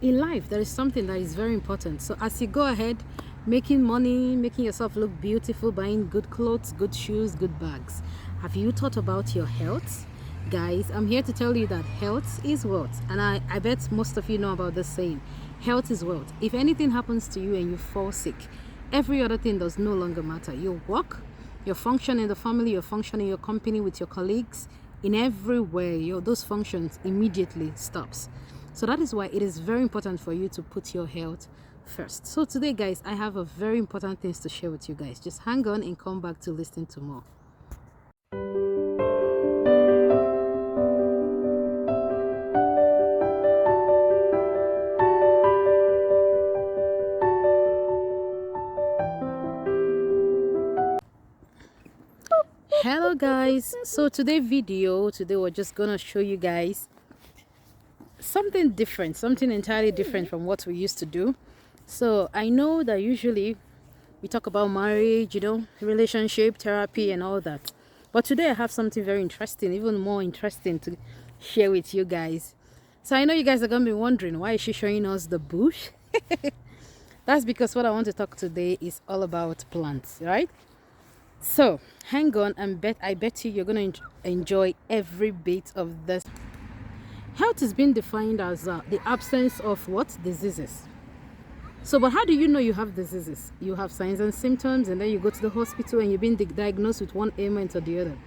in life, there is something that is very important. So as you go ahead making money, making yourself look beautiful, buying good clothes, good shoes, good bags, have you thought about your health? Guys, I'm here to tell you that health is wealth, and I bet most of you know about this saying, health is wealth. If anything happens to you and you fall sick, every other thing does no longer matter. Your work, your function in the family, your function in your company with your colleagues, in every way, those functions immediately stops. So that is why it is very important for you to put your health first. So today, guys, I have a very important things to share with you guys. Just hang on and come back to listen to more. Hello guys, so today we're just gonna show you guys something different, something entirely different from what we used to do. So I know that usually we talk about marriage, relationship therapy and all that, but today I have something very interesting, even more interesting to share with you guys. So I know you guys are gonna be wondering, why is she showing us the bush? That's because what I want to talk today is all about plants, right? So hang on, and I bet you're gonna enjoy every bit of this. Health is being defined as the absence of what? Diseases. So, but how do you know you have diseases? You have signs and symptoms, and then you go to the hospital and you've been diagnosed with one ailment or the other.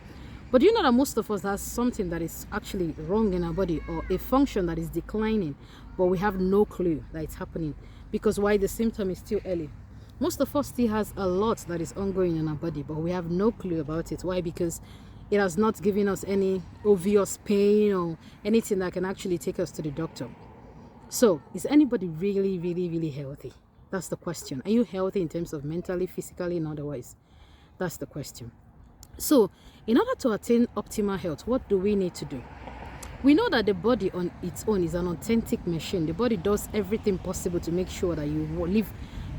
But do you know that most of us has something that is actually wrong in our body, or a function that is declining, but we have no clue that it's happening? Because why? The symptom is still early. Most of us still has a lot that is ongoing in our body, but we have no clue about it. Why? Because it has not given us any obvious pain or anything that can actually take us to the doctor. So, is anybody really, really, really healthy? That's the question. Are you healthy in terms of mentally, physically, and otherwise? That's the question. So, in order to attain optimal health, what do we need to do? We know that the body on its own is an authentic machine. The body does everything possible to make sure that you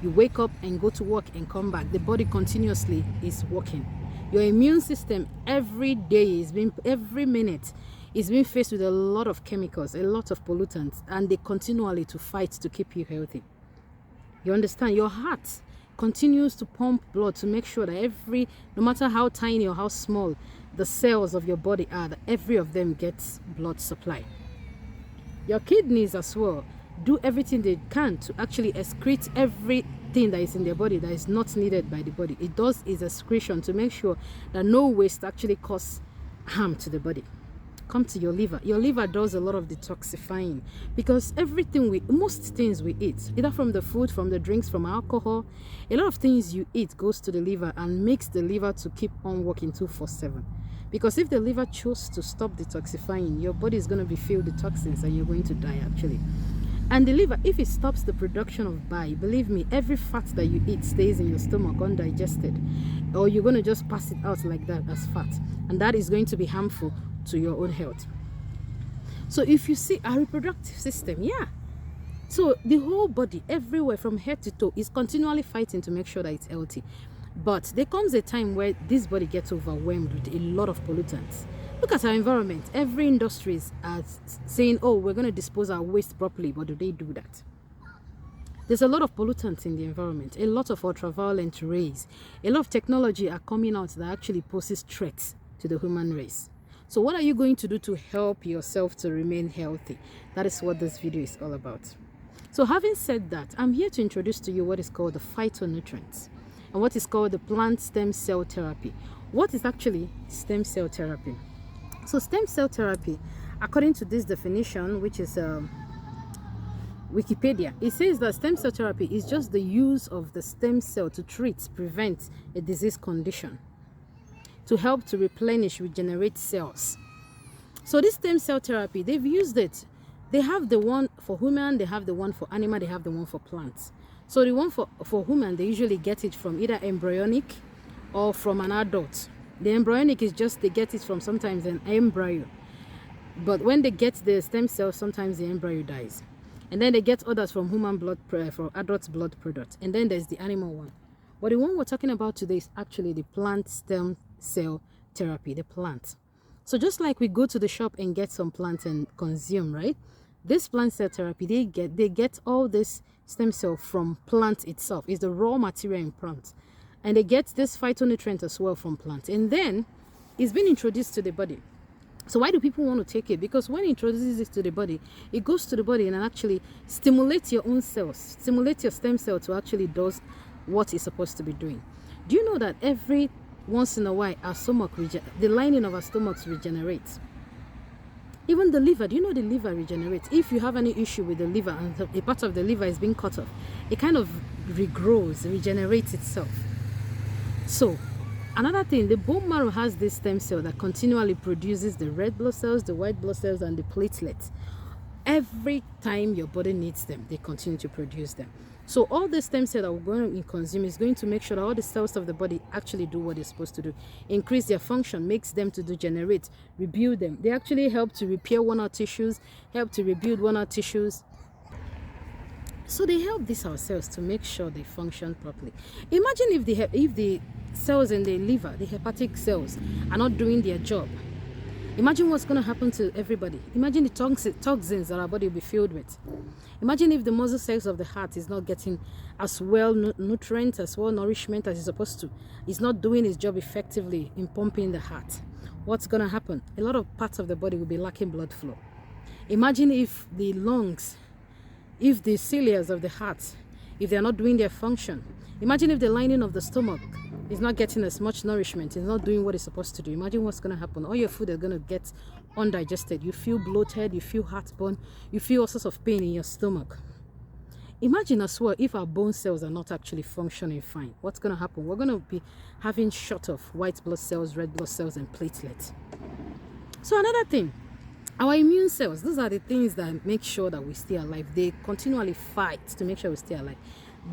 wake up and go to work and come back. The body continuously is working. Your immune system every minute is being faced with a lot of chemicals, a lot of pollutants, and they continually to fight to keep you healthy. You understand? Your heart continues to pump blood to make sure that no matter how tiny or how small the cells of your body are, that every of them gets blood supply. Your kidneys as well do everything they can to actually excrete everything that is in their body that is not needed by the body. It does its excretion to make sure that no waste actually cause harm to the body. Come to your liver. Your liver does a lot of detoxifying, because most things we eat, either from the food, from the drinks, from alcohol, a lot of things you eat goes to the liver and makes the liver to keep on working 24/7. Because if the liver chose to stop detoxifying, your body is going to be filled with toxins and you're going to die actually. And the liver, if it stops the production of bile, believe me, every fat that you eat stays in your stomach undigested, or you're going to just pass it out like that as fat, and that is going to be harmful to your own health. So if you see our reproductive system, so the whole body, everywhere from head to toe, is continually fighting to make sure that it's healthy. But there comes a time where this body gets overwhelmed with a lot of pollutants. Look at our environment. Every industry is saying, oh, we're going to dispose our waste properly, but do they do that? There's a lot of pollutants in the environment, a lot of ultraviolet rays, a lot of technology are coming out that actually poses threats to the human race. So what are you going to do to help yourself to remain healthy? That is what this video is all about. So having said that, I'm here to introduce to you what is called the phytonutrients and what is called the plant stem cell therapy. What is actually stem cell therapy? So stem cell therapy, according to this definition, which is Wikipedia, it says that stem cell therapy is just the use of the stem cell to prevent a disease condition, to help to regenerate cells. So this stem cell therapy, they've used it. They have the one for human, they have the one for animal, they have the one for plants. So the one for human, they usually get it from either embryonic or from an adult. The embryonic is just they get it from sometimes an embryo. But when they get the stem cells, sometimes the embryo dies. And then they get others from human blood, for adult blood products. And then there's the animal one. But the one we're talking about today is actually the plant stem cell therapy, the plant. So just like we go to the shop and get some plants and consume, right? This plant cell therapy, they get all this stem cell from plant itself. It's the raw material in plant. And they get this phytonutrient as well from plant. And then it's been introduced to the body. So why do people want to take it? Because when it introduces it to the body, it goes to the body and actually stimulates your own cells, stimulates your stem cell to actually does what it's supposed to be doing. Do you know that every once in a while our stomach, the lining of our stomachs regenerates? Even the liver, do you know the liver regenerates? If you have any issue with the liver and a part of the liver is being cut off, it kind of regrows, regenerates itself. So, another thing, the bone marrow has this stem cell that continually produces the red blood cells, the white blood cells, and the platelets. Every time your body needs them, they continue to produce them. So all the stem cells that we're going to consume is going to make sure that all the cells of the body actually do what they're supposed to do. Increase their function, makes them to degenerate, rebuild them. They actually help to repair worn-out tissues, help to rebuild worn-out tissues. So they help these our cells to make sure they function properly. Imagine if the cells in the liver, the hepatic cells, are not doing their job. Imagine what's going to happen to everybody. Imagine the toxins that our body will be filled with. Imagine if the muscle cells of the heart is not getting as well nutrients, as well nourishment as it's supposed to. It's not doing its job effectively in pumping the heart. What's going to happen? A lot of parts of the body will be lacking blood flow. Imagine if the lungs, if the ciliars of the heart, if they're not doing their function. Imagine if the lining of the stomach is not getting as much nourishment, it's not doing what it's supposed to do. Imagine what's going to happen. All your food is going to get undigested. You feel bloated, you feel heartburn, you feel all sorts of pain in your stomach. Imagine as well if our bone cells are not actually functioning fine. What's going to happen? We're going to be having short of white blood cells, red blood cells, and platelets. So another thing, our immune cells, those are the things that make sure that we stay alive. They continually fight to make sure we stay alive.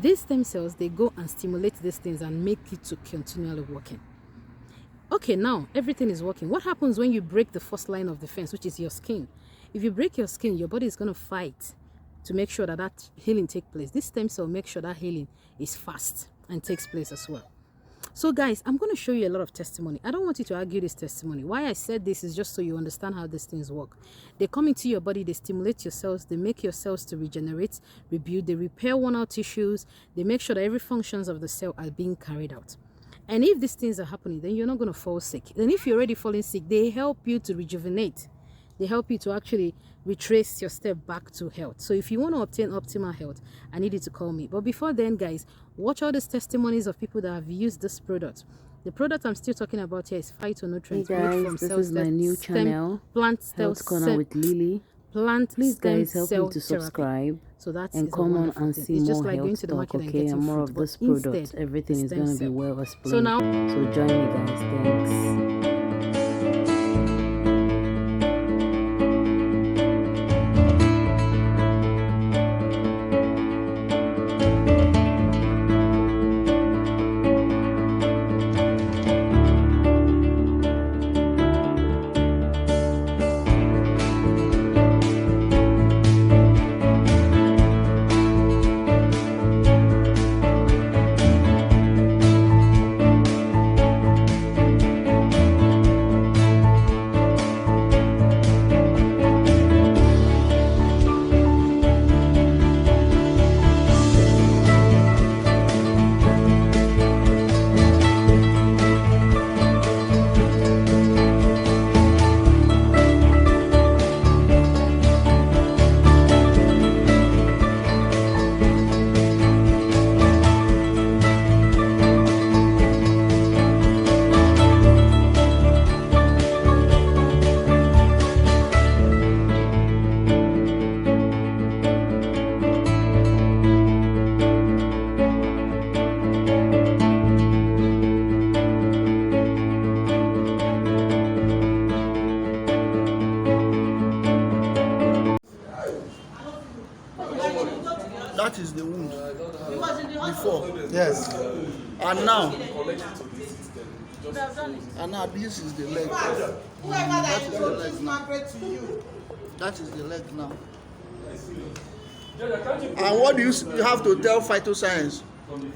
These stem cells, they go and stimulate these things and make it to continually working. Okay, now everything is working. What happens when you break the first line of defense, which is your skin? If you break your skin, your body is going to fight to make sure that that healing takes place. This stem cell makes sure that healing is fast and takes place as well. So guys, I'm going to show you a lot of testimony. I don't want you to argue this testimony. Why I said this is just so you understand how these things work. They come into your body, they stimulate your cells, they make your cells to regenerate, rebuild, they repair worn-out tissues, they make sure that every functions of the cell are being carried out. And if these things are happening, then you're not going to fall sick. Then if you're already falling sick, they help you to rejuvenate. They help you to actually retrace your step back to health. So if you want to obtain optimal health, I need you to call me. But before then, guys, watch all these testimonies of people that have used this product. The product I'm still talking about here is phytonutrients. Hey guys, this is my new channel, Plant Health Corner with Lily. Please guys, help me to subscribe and come on and see more like health talk, okay, and more of this product. Everything is going to be well explained. So join me guys. Thanks. That is the wound before. Yes. And now this is the leg. That is the leg now. That is the leg now. And what do you have to tell phytoscience? I'm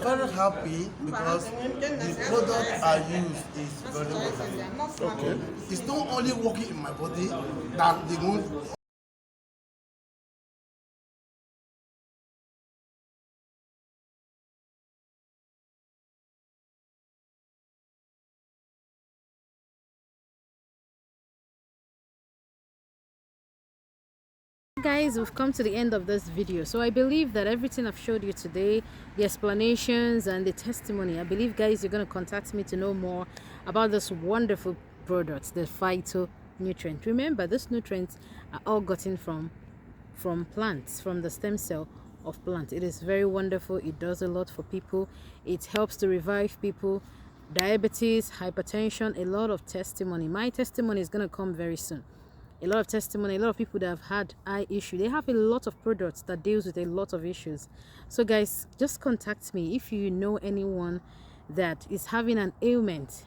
very happy because the product I use is very well. Okay. It's not only working in my body, that the wound guys, we've come to the end of this video. So I believe that everything I've showed you today, the explanations and the testimony, I believe guys you're going to contact me to know more about this wonderful products, the phytonutrient. Remember, these nutrients are all gotten from plants, from the stem cell of plant. It is very wonderful. It does a lot for people. It helps to revive people. Diabetes, hypertension, a lot of testimony. My testimony is going to come very soon. A lot of testimony, a lot of people that have had eye issue, they have a lot of products that deals with a lot of issues. So guys, just contact me if you know anyone that is having an ailment.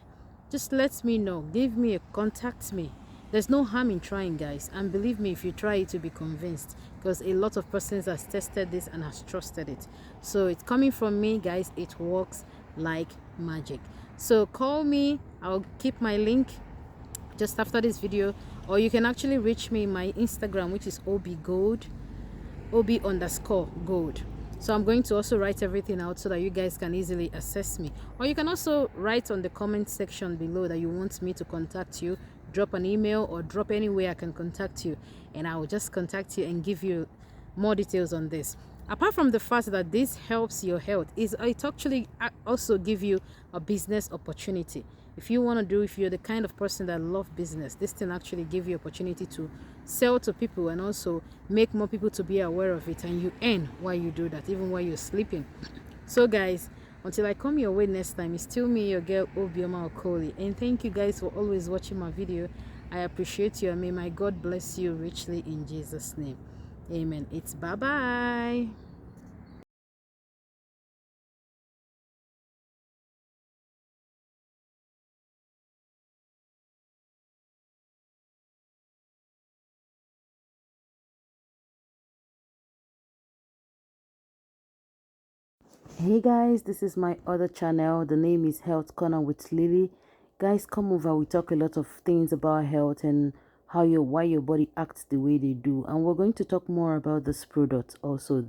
Just let me know. Give me a contact me. There's no harm in trying, guys, and believe me, if you try it, you'll be convinced, because a lot of persons has tested this and has trusted it. So it's coming from me, guys. It works like magic. So call me. I'll keep my link just after this video, or you can actually reach me in my Instagram, which is ob_gold. So I'm going to also write everything out so that you guys can easily access me, or you can also write on the comment section below that you want me to contact you. Drop an email or drop any way I can contact you, and I will just contact you and give you more details on this. Apart from the fact that this helps your health, it actually also give you a business opportunity. If you want to do, if you're the kind of person that love business, this thing actually give you opportunity to sell to people and also make more people to be aware of it, and you earn while you do that, even while you're sleeping. So guys, until I come your way next time, it's still me, your girl Obioma Okoli, and thank you guys for always watching my video. I appreciate you, and may my God bless you richly in Jesus' name. Amen. It's bye-bye. Hey guys, this is my other channel. The name is Health Corner with Lily. Guys, come over. We talk a lot of things about health and why your body acts the way they do, and we're going to talk more about this product also there.